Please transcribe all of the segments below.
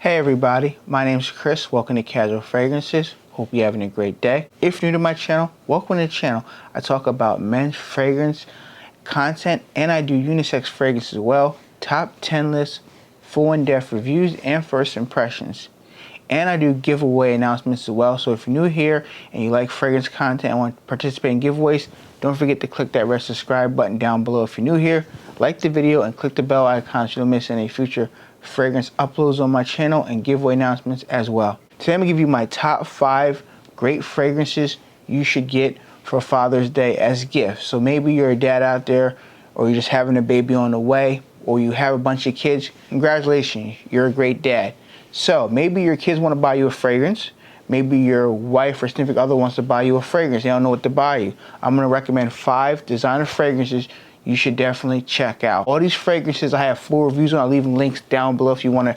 Hey everybody, my name's Chris. Welcome to Casual Fragrances. Hope you're having a great day. If you're new to my channel, welcome to the channel. I talk about men's fragrance content and I do unisex fragrance as well. Top 10 lists, full in-depth reviews, and first impressions. And I do giveaway announcements as well. So if you're new here and you like fragrance content and want to participate in giveaways, don't forget to click that red subscribe button down below if you're new here. Like the video and click the bell icon so you don't miss any future fragrance uploads on my channel and giveaway announcements as well. Today I'm going to give you my top 5 great fragrances you should get for Father's Day as gifts. So maybe you're a dad out there, or you're just having a baby on the way, or you have a bunch of kids. Congratulations, you're a great dad. So maybe your kids want to buy you a fragrance. Maybe your wife or significant other wants to buy you a fragrance. They don't know what to buy you. I'm going to recommend 5 designer fragrances you should definitely check out. All these fragrances I have full reviews on. I'll leave links down below if you want to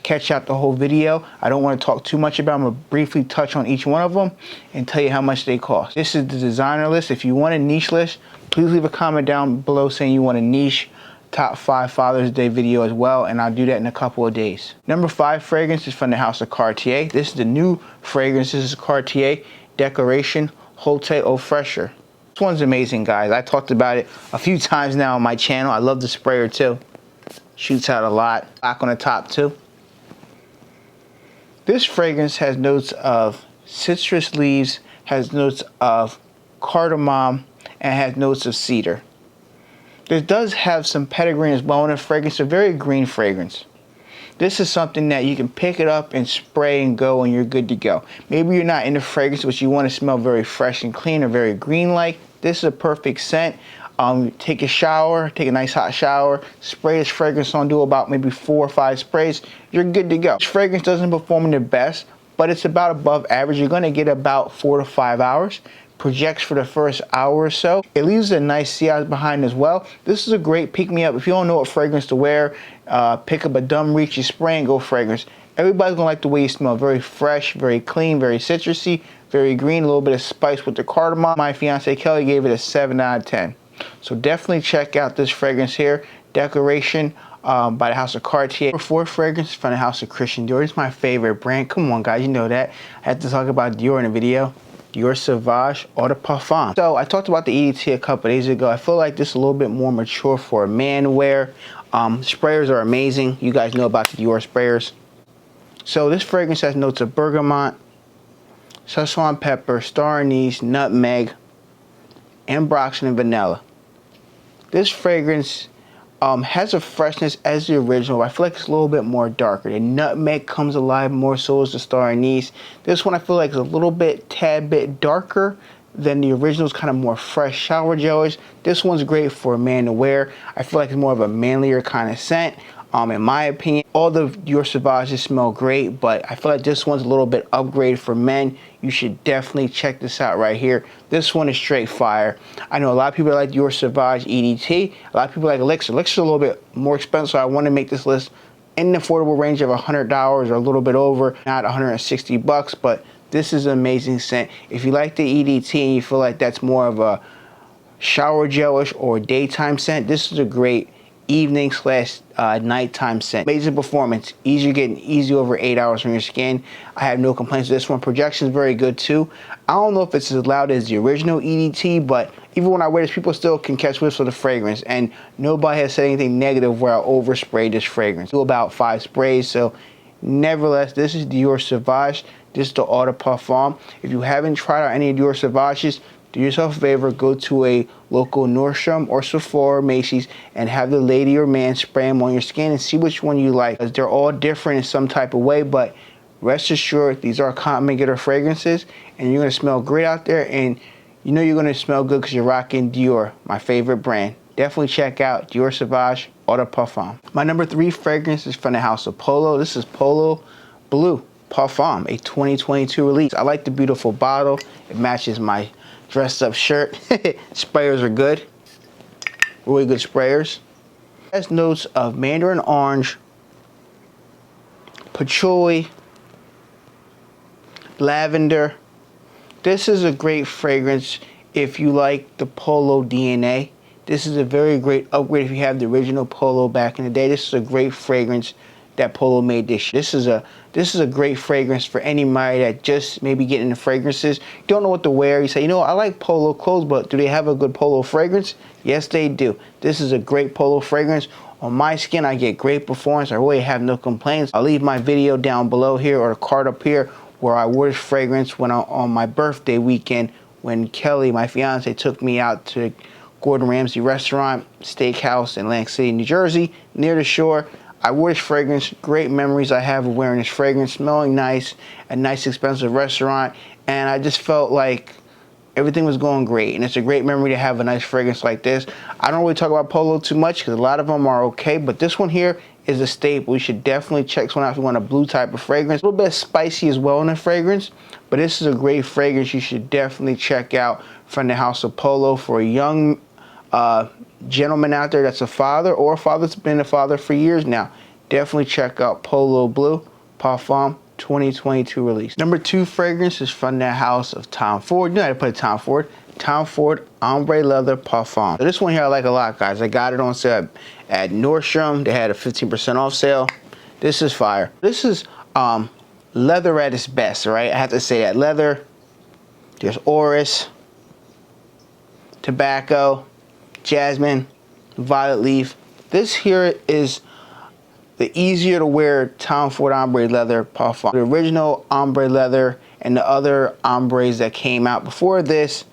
catch out the whole video. I don't want to talk too much about them. I'm going to briefly touch on each one of them and tell you how much they cost. This is the designer list. If you want a niche list, please leave a comment down below saying you want a niche top 5 Father's Day video as well, and I'll do that in a couple of days. Number 5 fragrance is from the house of Cartier. This is the new fragrance. This is Cartier Decoration Haute Eau Fraîcheur. This one's amazing, guys. I talked about it a few times now on my channel. I love the sprayer too. Shoots out a lot. Black on the top too. This fragrance has notes of citrus leaves, has notes of cardamom, and has notes of cedar. This does have some petitgrain as well in the fragrance, a very green fragrance. This is something that you can pick it up and spray and go and you're good to go. Maybe you're not into fragrance, but you want to smell very fresh and clean or very green-like. This is a perfect scent. Take a shower, take a nice hot shower, spray this fragrance on, do about maybe 4 or 5 sprays, you're good to go. This fragrance doesn't perform the best, but it's about above average. You're going to get about 4 to 5 hours. Projects for the first hour or so. It leaves a nice sillage behind as well. This is a great pick-me-up. If you don't know what fragrance to wear, pick up a dumb reachy spray and go fragrance. Everybody's gonna like the way you smell. Very fresh, very clean, very citrusy, very green, a little bit of spice with the cardamom. My fiance Kelly gave it a 7 out of 10. So definitely check out this fragrance here, Decoration by the house of Cartier. Number 4 fragrance from the house of Christian Dior. It's my favorite brand. Come on, guys, you know that. I had to talk about Dior in a video. Dior Sauvage Eau de Parfum. So I talked about the EDT a couple days ago. I feel like this is a little bit more mature for a man wear. Sprayers are amazing. You guys know about the Dior sprayers. So this fragrance has notes of bergamot, Szechuan pepper, star anise, nutmeg, ambroxan, and vanilla. This fragrance has a freshness as the original. I feel like it's a little bit more darker. The nutmeg comes alive more so as the star anise. This one I feel like is a little bit, tad bit darker than the original. It's kind of more fresh, shower gelish. This one's great for a man to wear. I feel like it's more of a manlier kind of scent. In my opinion, all the Dior Sauvages smell great, but I feel like this one's a little bit upgraded for men. You should definitely check this out right here. This one is straight fire. I know a lot of people like Dior Sauvage EDT. A lot of people like Elixir. Elixir's a little bit more expensive, so I want to make this list in the affordable range of $100 or a little bit over, not 160 bucks, but this is an amazing scent. If you like the EDT and you feel like that's more of a shower gelish or daytime scent, this is a great evening / nighttime scent. Amazing performance. Easy getting easy over 8 hours from your skin. I have no complaints with this one. Projection is very good too. I don't know if it's as loud as the original EDT, but even when I wear this, people still can catch whiffs of the fragrance, and nobody has said anything negative where I oversprayed this fragrance. Do about 5 sprays, so nevertheless, this is Dior Sauvage. This is the Eau de Parfum. If you haven't tried out any Dior Sauvages, do yourself a favor, go to a local Nordstrom or Sephora or Macy's and have the lady or man spray them on your skin and see which one you like. Because they're all different in some type of way, but rest assured, these are common getter fragrances and you're going to smell great out there, and you know you're going to smell good because you're rocking Dior, my favorite brand. Definitely check out Dior Sauvage Eau de Parfum. My number 3 fragrance is from the house of Polo. This is Polo Blue Parfum, a 2022 release. I like the beautiful bottle. It matches my dressed up shirt. Sprayers are good. Really good sprayers. It has notes of mandarin orange, patchouli, lavender. This is a great fragrance if you like the Polo DNA. This is a very great upgrade if you have the original Polo back in the day. This is a great fragrance that Polo made this year. This is a great fragrance for anybody that just maybe getting into fragrances. You don't know what to wear. You say, you know, I like Polo clothes, but do they have a good Polo fragrance? Yes, they do. This is a great Polo fragrance. On my skin, I get great performance. I really have no complaints. I'll leave my video down below here or the card up here where I wore this fragrance when on my birthday weekend when Kelly, my fiance, took me out to Gordon Ramsay restaurant, steakhouse in Atlantic City, New Jersey, near the shore. I wore this fragrance. Great memories I have of wearing this fragrance, smelling nice, a nice expensive restaurant, and I just felt like everything was going great, and it's a great memory to have a nice fragrance like this. I don't really talk about Polo too much because a lot of them are okay, but this one here is a staple. You should definitely check this one out if you want a blue type of fragrance. A little bit spicy as well in the fragrance, but this is a great fragrance you should definitely check out from the House of Polo for a young gentleman out there that's a father or a father that's been a father for years now. Definitely check out Polo Blue Parfum 2022 release. Number 2 fragrance is from the House of Tom Ford. You know how to put Tom Ford. Tom Ford Ombre Leather Parfum. So this one here I like a lot, guys. I got it on sale at Nordstrom. They had a 15% off sale. This is fire. This is leather at its best, right? I have to say that. Leather. There's orris, tobacco, jasmine, violet leaf. This here is the easier to wear Tom Ford Ombre Leather Parfum. The original Ombre Leather and the other Ombres that came out before this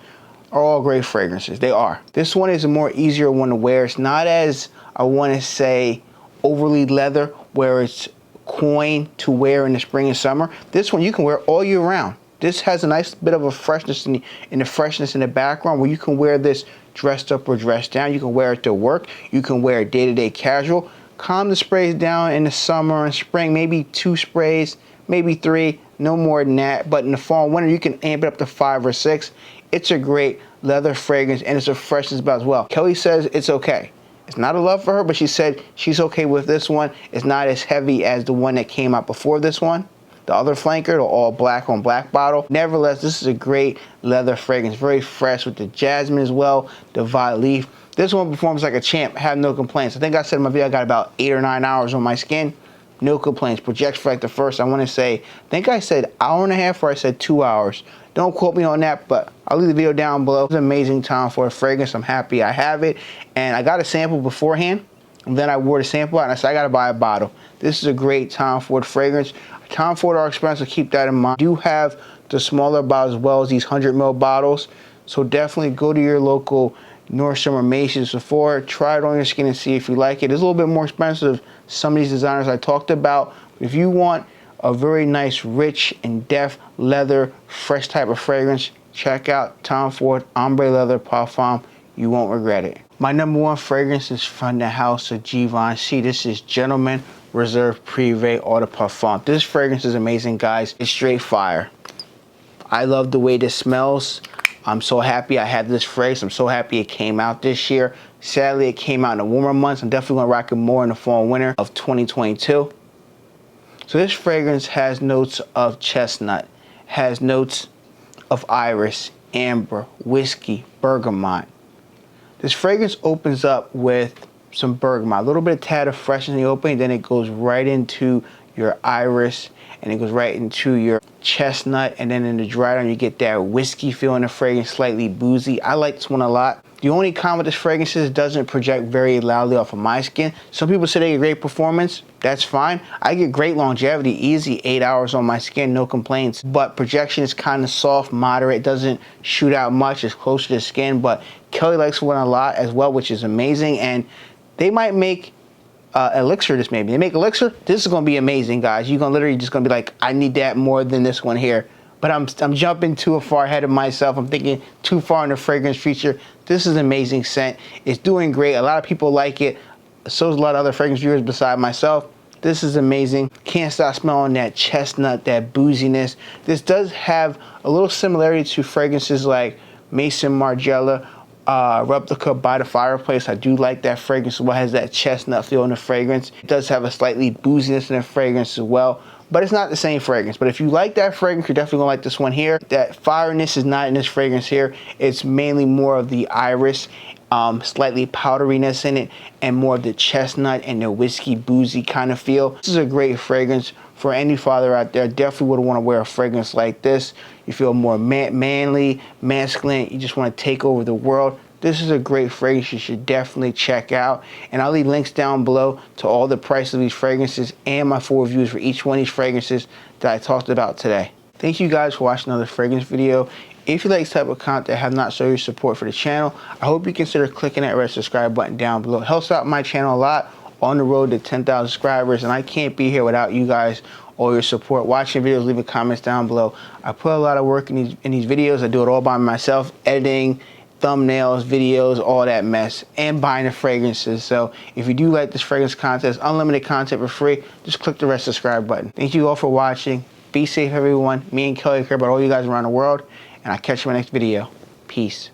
are all great fragrances. They are. This one is a more easier one to wear. It's not as, I want to say, overly leather where it's coin to wear in the spring and summer. This one you can wear all year round. This has a nice bit of a freshness in the freshness in the background where you can wear this dressed up or dressed down. You can wear it to work. You can wear it day-to-day casual. Calm the sprays down in the summer and spring, maybe 2 sprays, maybe 3, no more than that. But in the fall and winter, you can amp it up to 5 or 6. It's a great leather fragrance and it's a freshness about as well. Kelly says it's okay. It's not a love for her, but she said she's okay with this one. It's not as heavy as the one that came out before this one. The other flanker, the all black on black bottle. Nevertheless, this is a great leather fragrance. Very fresh with the jasmine as well, the violet leaf. This one performs like a champ. I have no complaints. I think I said in my video I got about 8 or 9 hours on my skin. No complaints. Projects for like the first, I want to say, I think I said hour and a half or I said 2 hours. Don't quote me on that, but I'll leave the video down below. It's an amazing Tom Ford fragrance. I'm happy I have it. And I got a sample beforehand. And then I wore the sample out and I said I got to buy a bottle. This is a great Tom Ford fragrance. Tom Ford are expensive, keep that in mind. I do have the smaller bottles as well as these 100 ml bottles. So definitely go to your local Nordstrom or Macy's Sephora, try it on your skin and see if you like it. It's a little bit more expensive, some of these designers I talked about. If you want a very nice, rich and depth leather, fresh type of fragrance, check out Tom Ford Ombre Leather Parfum. You won't regret it. My number 1 fragrance is from the House of Givenchy. This is Gentleman Reserve Privé Eau de Parfum. This fragrance is amazing, guys. It's straight fire. I love the way this smells. I'm so happy I had this fragrance. I'm so happy it came out this year. Sadly, it came out in the warmer months. I'm definitely gonna rock it more in the fall and winter of 2022. So this fragrance has notes of chestnut, has notes of iris, amber, whiskey, bergamot. This fragrance opens up with some bergamot, a little bit of tad of freshness in the opening, then it goes right into your iris and it goes right into your chestnut, and then in the dry down you get that whiskey feel in the fragrance, slightly boozy. I like this one a lot. The only con with this fragrance is it doesn't project very loudly off of my skin. Some people say they get great performance. That's fine. I get great longevity, easy 8 hours on my skin, no complaints. But projection is kind of soft, moderate. It doesn't shoot out much. It's close to the skin. But Kelly likes one a lot as well, which is amazing. And they might make elixir this maybe. They make elixir. This is going to be amazing, guys. You're going to literally just going to be like, I need that more than this one here. But I'm jumping too far ahead of myself. I'm thinking too far in the fragrance feature. This is an amazing scent. It's doing great. A lot of people like it. So does a lot of other fragrance viewers beside myself. This is amazing. Can't stop smelling that chestnut, that booziness. This does have a little similarity to fragrances like Maison Margiela, Replica by the Fireplace. I do like that fragrance as well. It has that chestnut feel in the fragrance. It does have a slightly booziness in the fragrance as well. But it's not the same fragrance. But if you like that fragrance, you're definitely gonna like this one here. That fireness is not in this fragrance here. It's mainly more of the iris slightly powderiness in it, and more of the chestnut and the whiskey boozy kind of feel. This is a great fragrance for any father out there. Definitely would want to wear a fragrance like this. You feel more manly, masculine. You just want to take over the world. This is a great fragrance you should definitely check out. And I'll leave links down below to all the prices of these fragrances and my full reviews for each one of these fragrances that I talked about today. Thank you guys for watching another fragrance video. If you like this type of content and have not shown your support for the channel, I hope you consider clicking that red subscribe button down below. It helps out my channel a lot on the road to 10,000 subscribers, and I can't be here without you guys or your support. Watching videos, leaving comments down below. I put a lot of work in these videos. I do it all by myself, editing, thumbnails, videos, all that mess, and buying the fragrances. So if you do like this fragrance contest, unlimited content for free, just click the red subscribe button. Thank you all for watching. Be safe, everyone. Me and Kelly care about all you guys around the world, and I'll catch you in my next video. Peace.